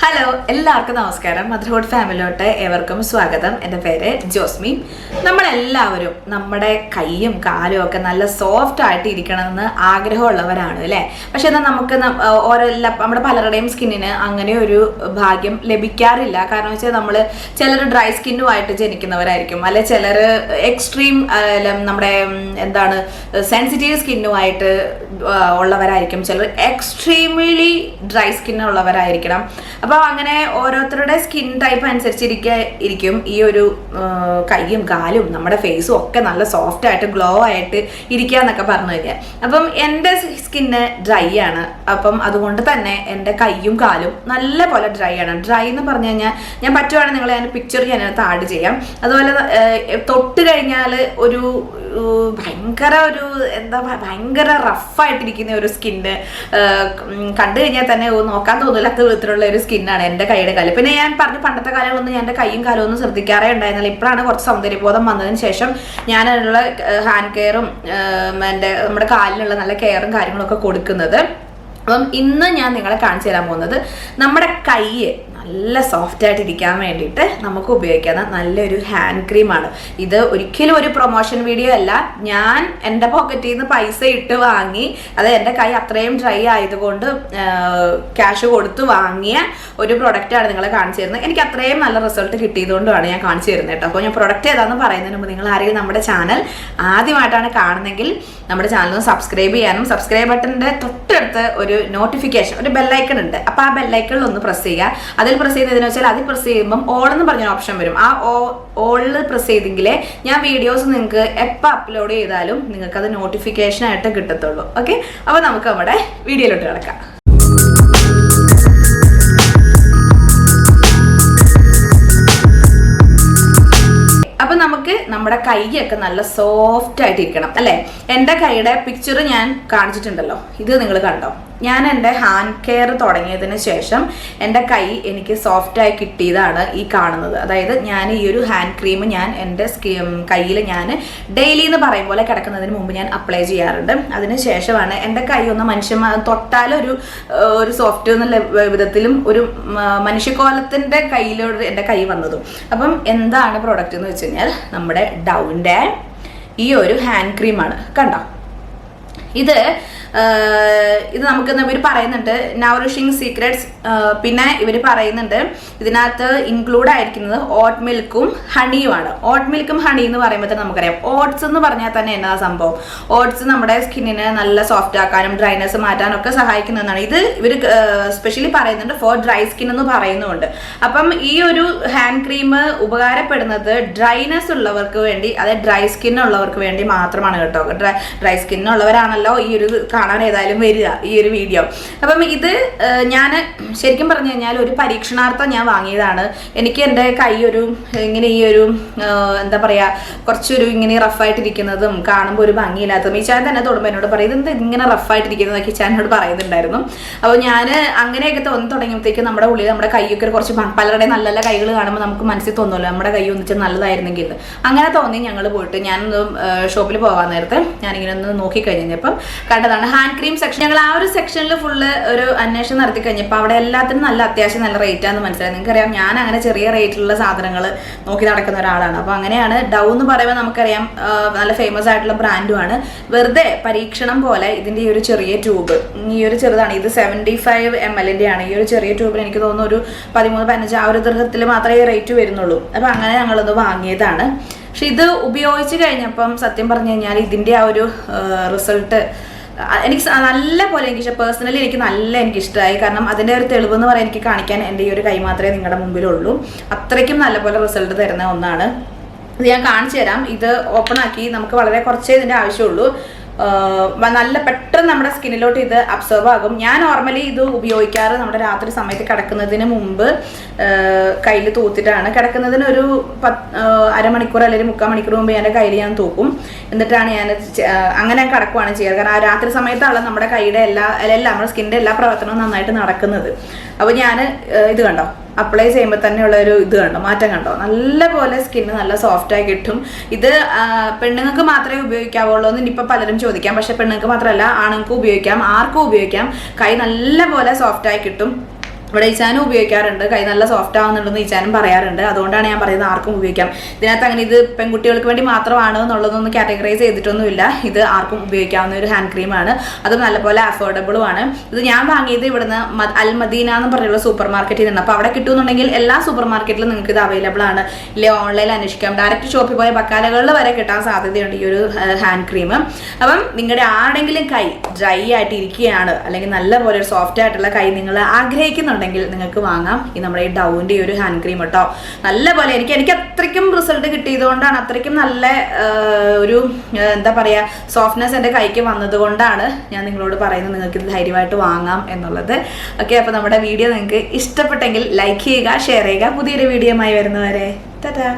Hello, എല്ലാവർക്കും നമസ്കാരം. Motherhood ഫാമിലിയോട്ട് ഏവർക്കും സ്വാഗതം. എൻ്റെ പേര് ജോസ്മി. നമ്മളെല്ലാവരും നമ്മുടെ കൈയും കാലും ഒക്കെ നല്ല സോഫ്റ്റ് ആയിട്ട് ഇരിക്കണമെന്ന് ആഗ്രഹമുള്ളവരാണ് അല്ലേ? പക്ഷെ എന്നാൽ നമുക്ക് നമ്മുടെ പലരുടെയും സ്കിന്നിന് അങ്ങനെ ഒരു ഭാഗ്യം ലഭിക്കാറില്ല. കാരണം വെച്ചാൽ നമ്മൾ ചിലർ ഡ്രൈ സ്കിന്നുമായിട്ട് ജനിക്കുന്നവരായിരിക്കും, അല്ലെ ചിലർ എക്സ്ട്രീം നമ്മുടെ സെൻസിറ്റീവ് സ്കിന്നുമായിട്ട് ഉള്ളവരായിരിക്കും, ചിലർ എക്സ്ട്രീംലി ഡ്രൈ സ്കിന്നുള്ളവരായിരിക്കണം. അപ്പോൾ അങ്ങനെ ഓരോരുത്തരുടെ സ്കിൻ ടൈപ്പ് അനുസരിച്ചിരിക്കും ഈ ഒരു കൈയും കാലും നമ്മുടെ ഫേസും ഒക്കെ നല്ല സോഫ്റ്റ് ആയിട്ട് ഗ്ലോ ആയിട്ട് ഇരിക്കുക എന്നൊക്കെ പറഞ്ഞു കഴിഞ്ഞാൽ. അപ്പം എൻ്റെ സ്കിന്ന് ഡ്രൈ ആണ്. അപ്പം അതുകൊണ്ട് തന്നെ എൻ്റെ കൈയും കാലും നല്ല പോലെ ഡ്രൈ ആണ്. ഡ്രൈ എന്ന് പറഞ്ഞു കഴിഞ്ഞാൽ ഞാൻ പറ്റുവാണെങ്കിൽ നിങ്ങളെ ഞാൻ പിക്ചർ ഞാനകത്ത് ആഡ് ചെയ്യാം. അതുപോലെ തൊട്ട് കഴിഞ്ഞാൽ ഒരു ഭയങ്കര റഫായിട്ടിരിക്കുന്ന ഒരു സ്കിന്ന് കണ്ടു കഴിഞ്ഞാൽ തന്നെ നോക്കാൻ തോന്നില്ല വിധത്തിലുള്ള ഒരു സ്കിന്നാണ് എൻ്റെ കൈയുടെ കാല്. പിന്നെ ഞാൻ പറഞ്ഞു പണ്ടത്തെ കാലങ്ങളൊന്നും ഞാൻ എൻ്റെ കൈയും കാലും ഒന്നും ശ്രദ്ധിക്കാറേ ഉണ്ടായിരുന്നില്ല. ഇപ്പോഴാണ് കുറച്ച് സൗന്ദര്യബോധം വന്നതിന് ശേഷം ഞാൻ അതിനുള്ള ഹാൻഡ് കെയറും നമ്മുടെ കാലിനുള്ള നല്ല കെയറും കാര്യങ്ങളൊക്കെ കൊടുക്കുന്നത്. അപ്പം ഇന്ന് ഞാൻ നിങ്ങളെ കാണിച്ചു തരാൻ പോകുന്നത് നമ്മുടെ കൈ നല്ല സോഫ്റ്റ് ആയിട്ട് ഇരിക്കാൻ വേണ്ടിയിട്ട് നമുക്ക് ഉപയോഗിക്കുന്ന നല്ലൊരു ഹാൻഡ് ക്രീമാണ്. ഇത് ഒരിക്കലും ഒരു പ്രൊമോഷൻ വീഡിയോ അല്ല. ഞാൻ എൻ്റെ പോക്കറ്റിൽ നിന്ന് പൈസ ഇട്ട് വാങ്ങി, അത് എൻ്റെ കൈ അത്രയും ഡ്രൈ ആയതുകൊണ്ട് ക്യാഷ് കൊടുത്ത് വാങ്ങിയ ഒരു പ്രൊഡക്റ്റാണ് നിങ്ങളെ കാണിച്ചു തരുന്നത്. എനിക്ക് അത്രയും നല്ല റിസൾട്ട് കിട്ടിയതുകൊണ്ടാണ് ഞാൻ കാണിച്ചു തരുന്നത് കേട്ടോ. അപ്പോൾ ഞാൻ പ്രൊഡക്റ്റ് ഏതാണെന്ന് പറയുന്നതിന് മുമ്പ് നിങ്ങൾ ആരെങ്കിലും നമ്മുടെ ചാനൽ ആദ്യമായിട്ടാണ് കാണുന്നതെങ്കിൽ നമ്മുടെ ചാനൽ ഒന്ന് സബ്സ്ക്രൈബ് ചെയ്യാനും, സബ്സ്ക്രൈബ് ബട്ടണിൻ്റെ തൊട്ടടുത്ത് ഒരു നോട്ടിഫിക്കേഷൻ, ഒരു ബെല്ലൈക്കൺ ഉണ്ട്. അപ്പോൾ ആ ബെല്ലൈക്കണിൽ ഒന്ന് പ്രസ് ചെയ്യുക. അതിൽ പ്രസ് ചെയ്യുന്നതെന്ന് വെച്ചാൽ അതിൽ പ്രസ് ചെയ്യുമ്പം ഓൾ എന്ന് പറഞ്ഞൊരു ഓപ്ഷൻ വരും. ആ ഓളിൽ പ്രസ് ചെയ്തെങ്കിലേ ഞാൻ വീഡിയോസ് നിങ്ങൾക്ക് എപ്പോൾ അപ്ലോഡ് ചെയ്താലും നിങ്ങൾക്ക് അത് നോട്ടിഫിക്കേഷൻ ആയിട്ട് കിട്ടത്തുള്ളൂ. ഓക്കെ, അപ്പോൾ നമുക്ക് നമ്മുടെ വീഡിയോയിലോട്ട് കിടക്കാം. അപ്പൊ നമുക്ക് നമ്മുടെ കൈയൊക്കെ നല്ല സോഫ്റ്റ് ആയിട്ട് ഇരിക്കണം അല്ലെ? എൻ്റെ കൈയുടെ പിക്ചർ ഞാൻ കാണിച്ചിട്ടുണ്ടല്ലോ, ഇത് നിങ്ങൾ കണ്ടോ? ഞാൻ എൻ്റെ ഹാൻഡ് കെയർ തുടങ്ങിയതിന് ശേഷം എൻ്റെ കൈ എനിക്ക് സോഫ്റ്റായി കിട്ടിയതാണ് ഈ കാണുന്നത്. അതായത് ഞാൻ ഈ ഒരു ഹാൻഡ് ക്രീം ഞാൻ എൻ്റെ കയ്യിൽ ഞാൻ ഡെയിലി എന്ന് പറയും പോലെ കിടക്കുന്നതിന് മുമ്പ് ഞാൻ അപ്ലൈ ചെയ്യാറുണ്ട്. അതിന് ശേഷമാണ് എൻ്റെ കൈ ഒന്ന് മനുഷ്യന്മാർ തൊട്ടാലൊരു സോഫ്റ്റ് എന്നുള്ള വിധത്തിലും ഒരു മനുഷ്യക്കോലത്തിൻ്റെ കയ്യിലോട് എൻ്റെ കൈ വന്നതും. അപ്പം എന്താണ് പ്രോഡക്റ്റ് എന്ന് വെച്ച് കഴിഞ്ഞാൽ നമ്മുടെ ഡൗൻ്റെ ഈ ഒരു ഹാൻഡ് ക്രീമാണ്. കണ്ടോ? ഇത് നമുക്ക് ഇവർ പറയുന്നുണ്ട് നൗറിഷിങ് സീക്രറ്റ്സ്. പിന്നെ ഇവർ പറയുന്നുണ്ട് ഇതിനകത്ത് ഇൻക്ലൂഡ് ആയിരിക്കുന്നത് ഓട്ട് മിൽക്കും ഹണിയുമാണ്. ഓട്ട് മിൽക്കും ഹണി എന്ന് പറയുമ്പോൾ തന്നെ നമുക്കറിയാം, ഓട്സ് എന്ന് പറഞ്ഞാൽ തന്നെ എന്നാ സംഭവം. ഓട്സ് നമ്മുടെ സ്കിന്നിനെ നല്ല സോഫ്റ്റ് ആക്കാനും ഡ്രൈനെസ് മാറ്റാനും ഒക്കെ സഹായിക്കുന്നതാണ്. ഇത് ഇവർ സ്പെഷ്യലി പറയുന്നുണ്ട് ഫോർ ഡ്രൈ സ്കിൻ എന്ന് പറയുന്നുണ്ട്. അപ്പം ഈ ഒരു ഹാൻഡ് ക്രീം ഉപകാരപ്പെടുന്നത് ഡ്രൈനെസ് ഉള്ളവർക്ക് വേണ്ടി, അതായത് ഡ്രൈ സ്കിന്നുള്ളവർക്ക് വേണ്ടി മാത്രമാണ് കേട്ടോ. ഡ്രൈ സ്കിന്നുള്ളവരാണല്ലോ ഈ ഒരു കാണാൻ ഏതായാലും വരിക ഈ ഒരു വീഡിയോ. അപ്പം ഇത് ഞാൻ ശരിക്കും പറഞ്ഞു കഴിഞ്ഞാൽ ഒരു പരീക്ഷണാർത്ഥം ഞാൻ വാങ്ങിയതാണ്. എനിക്ക് എൻ്റെ കൈ ഒരു ഇങ്ങനെ ഈ ഒരു എന്താ പറയുക, കുറച്ചൊരു ഇങ്ങനെ റഫായിട്ടിരിക്കുന്നതും കാണുമ്പോൾ ഒരു ഭംഗിയില്ലാത്തതും ഈ ചാൻ തന്നെ തൊടുമ്പോൾ എന്നോട് പറയും ഇതെന്ത് ഇങ്ങനെ റഫായിട്ടിരിക്കുന്നതൊക്കെ ചാനോട് പറയുന്നുണ്ടായിരുന്നു. അപ്പോൾ ഞാൻ അങ്ങനെയൊക്കെ തോന്നി തുടങ്ങിയപ്പോഴത്തേക്കും നമ്മുടെ ഉള്ളിൽ നമ്മുടെ കൈയൊക്കെ കുറച്ച് പലരുടെയും നല്ല നല്ല കൈകൾ കാണുമ്പോൾ നമുക്ക് മനസ്സിൽ തോന്നുമല്ലോ നമ്മുടെ കൈ ഒന്നിച്ച് നല്ലതായിരുന്നെങ്കിൽ. അങ്ങനെ തോന്നി ഞങ്ങൾ പോയിട്ട് ഞാനൊന്ന് ഷോപ്പിൽ പോകാൻ നേരത്തെ ഞാനിങ്ങനെ ഒന്ന് നോക്കിക്കഴിഞ്ഞപ്പം കണ്ടതാണ് ഹാൻഡ് ക്രീം സെക്ഷൻ. ഞങ്ങൾ ആ ഒരു സെക്ഷനിൽ ഫുള്ള് ഒരു അന്വേഷണം നടത്തി കഴിഞ്ഞപ്പോൾ അവിടെ എല്ലാത്തിനും നല്ല അത്യാവശ്യം നല്ല റേറ്റാന്ന് മനസ്സിലായി. നിങ്ങൾക്കറിയാം ഞാൻ അങ്ങനെ ചെറിയ റേറ്റിലുള്ള സാധനങ്ങൾ നോക്കി നടക്കുന്ന ഒരാളാണ്. അപ്പോൾ അങ്ങനെയാണ് ഡൗ എന്ന് പറയുമ്പോൾ നമുക്കറിയാം നല്ല ഫേമസ് ആയിട്ടുള്ള ബ്രാൻഡുമാണ്. വെറുതെ പരീക്ഷണം പോലെ ഇതിൻ്റെ ഈ ഒരു ചെറിയ ട്യൂബ്, ഈ ഒരു ചെറുതാണ്, ഇത് 75 ml ആണ്. ഈ ഒരു ചെറിയ ട്യൂബിന് എനിക്ക് തോന്നുന്നു ഒരു 13-15 ആ ഒരു ദൃഹത്തിൽ മാത്രമേ റേറ്റ് വരുന്നുള്ളൂ. അപ്പോൾ അങ്ങനെ ഞങ്ങളത് വാങ്ങിയതാണ്. പക്ഷെ ഇത് ഉപയോഗിച്ച് കഴിഞ്ഞപ്പം സത്യം പറഞ്ഞു കഴിഞ്ഞാൽ ഇതിൻ്റെ ആ ഒരു റിസൾട്ട് എനിക്ക് നല്ല പോലെ പേഴ്സണലി എനിക്ക് ഇഷ്ടമായി. കാരണം അതിൻ്റെ ഒരു തെളിവെന്ന് പറയാൻ എനിക്ക് കാണിക്കാൻ എൻ്റെ ഈ ഒരു കൈ മാത്രമേ നിങ്ങളുടെ മുമ്പിലുള്ളൂ. അത്രയ്ക്കും നല്ലപോലെ റിസൾട്ട് തരുന്ന ഒന്നാണ്. ഇത് ഞാൻ കാണിച്ചു തരാം. ഇത് ഓപ്പൺ ആക്കി നമുക്ക് വളരെ കുറച്ചേ ഇതിൻ്റെ ആവശ്യമുള്ളൂ. നല്ല പെട്ടെന്ന് നമ്മുടെ സ്കിന്നിലോട്ട് ഇത് അബ്സോർവ് ആകും. ഞാൻ നോർമലി ഇത് ഉപയോഗിക്കാറ് നമ്മുടെ രാത്രി സമയത്ത് കിടക്കുന്നതിന് മുമ്പ് കയ്യിൽ തൂത്തിട്ടാണ്. കിടക്കുന്നതിന് ഒരു അരമണിക്കൂർ അല്ലെങ്കിൽ 3/4 മണിക്കൂർ മുമ്പ് എൻ്റെ കയ്യിൽ ഞാൻ തൂക്കും. എന്നിട്ടാണ് ഞാൻ അങ്ങനെ കിടക്കുവാണ് ചെയ്യാറ്. കാരണം ആ രാത്രി സമയത്താണ് നമ്മുടെ കൈയുടെ എല്ലാം നമ്മുടെ സ്കിന്നിൻ്റെ എല്ലാ പ്രവർത്തനവും നന്നായിട്ട് നടക്കുന്നത്. അപ്പോൾ ഞാൻ ഇത് കണ്ടോ, അപ്ലൈ ചെയ്യുമ്പോൾ തന്നെയുള്ള ഒരു ഇത് കണ്ടോ, മാറ്റം കണ്ടോ? നല്ല പോലെ സ്കിന്ന് നല്ല സോഫ്റ്റായി കിട്ടും. ഇത് പെണ്ണുങ്ങൾക്ക് മാത്രമേ ഉപയോഗിക്കാവുള്ളൂ എന്ന് ഇനിയിപ്പോൾ പലരും ചോദിക്കാം. പക്ഷെ പെണ്ണുങ്ങൾക്ക് മാത്രമല്ല, ആണുങ്ങൾക്ക് ഉപയോഗിക്കാം, ആർക്കും ഉപയോഗിക്കാം. കൈ നല്ല പോലെ സോഫ്റ്റായി കിട്ടും. ഇവിടെ ഈച്ചാനും ഉപയോഗിക്കാറുണ്ട്. കൈ നല്ല സോഫ്റ്റ് ആവുന്നുണ്ടെന്ന് ഈച്ചാനും പറയാറുണ്ട്. അതുകൊണ്ടാണ് ഞാൻ പറയുന്നത് ആർക്കും ഉപയോഗിക്കാം. ഇതിനകത്ത് അങ്ങനെ ഇത് പെൺകുട്ടികൾക്ക് വേണ്ടി മാത്രമാണ് എന്നുള്ളതൊന്നും കാറ്റഗറൈസ് ചെയ്തിട്ടൊന്നുമില്ല. ഇത് ആർക്കും ഉപയോഗിക്കാവുന്ന ഒരു ഹാൻഡ് ക്രീമാണ്. അത് നല്ലപോലെ അഫോർഡബിളും ആണ്. ഇത് ഞാൻ വാങ്ങിയത് ഇവിടുന്ന് അൽ മദീന എന്ന് പറഞ്ഞുള്ള സൂപ്പർ മാർക്കറ്റിൽ നിന്ന്. അപ്പോൾ അവിടെ കിട്ടുമെന്നുണ്ടെങ്കിൽ എല്ലാ സൂപ്പർ മാർക്കറ്റിലും നിങ്ങൾക്ക് ഇത് അവൈലബിൾ ആണ്. ഇല്ലേ ഓൺലൈനിൽ അന്വേഷിക്കാം. ഡയറക്റ്റ് ഷോപ്പിൽ പോയ ബക്കാലകളിൽ വരെ കിട്ടാൻ സാധ്യതയുണ്ട് ഈ ഒരു ഹാൻഡ് ക്രീം. അപ്പം നിങ്ങളുടെ ആരുടെങ്കിലും കൈ ഡ്രൈ ആയിട്ട് ഇരിക്കുകയാണ്, അല്ലെങ്കിൽ നല്ലപോലെ ഒരു സോഫ്റ്റ് ആയിട്ടുള്ള കൈ നിങ്ങൾ ആഗ്രഹിക്കുന്നുണ്ടെങ്കിൽ നിങ്ങൾക്ക് വാങ്ങാം ഈ നമ്മുടെ ഈ ഡൗവിൻ്റെ ഈ ഒരു ഹാൻഡ് ക്രീം കേട്ടോ. നല്ലപോലെ എനിക്ക് അത്രയ്ക്കും റിസൾട്ട് കിട്ടിയതുകൊണ്ടാണ്, അത്രയ്ക്കും നല്ല ഒരു എന്താ പറയുക സോഫ്റ്റ്നെസ് എൻ്റെ കൈക്ക് വന്നതുകൊണ്ടാണ് ഞാൻ നിങ്ങളോട് പറയുന്നത് നിങ്ങൾക്ക് ഇത് ധൈര്യമായിട്ട് വാങ്ങാം എന്നുള്ളത്. ഓക്കെ, അപ്പോൾ നമ്മുടെ വീഡിയോ നിങ്ങൾക്ക് ഇഷ്ടപ്പെട്ടെങ്കിൽ ലൈക്ക് ചെയ്യുക, ഷെയർ ചെയ്യുക. പുതിയൊരു വീഡിയോയുമായി വരുന്നവരെ ടാറ്റാ.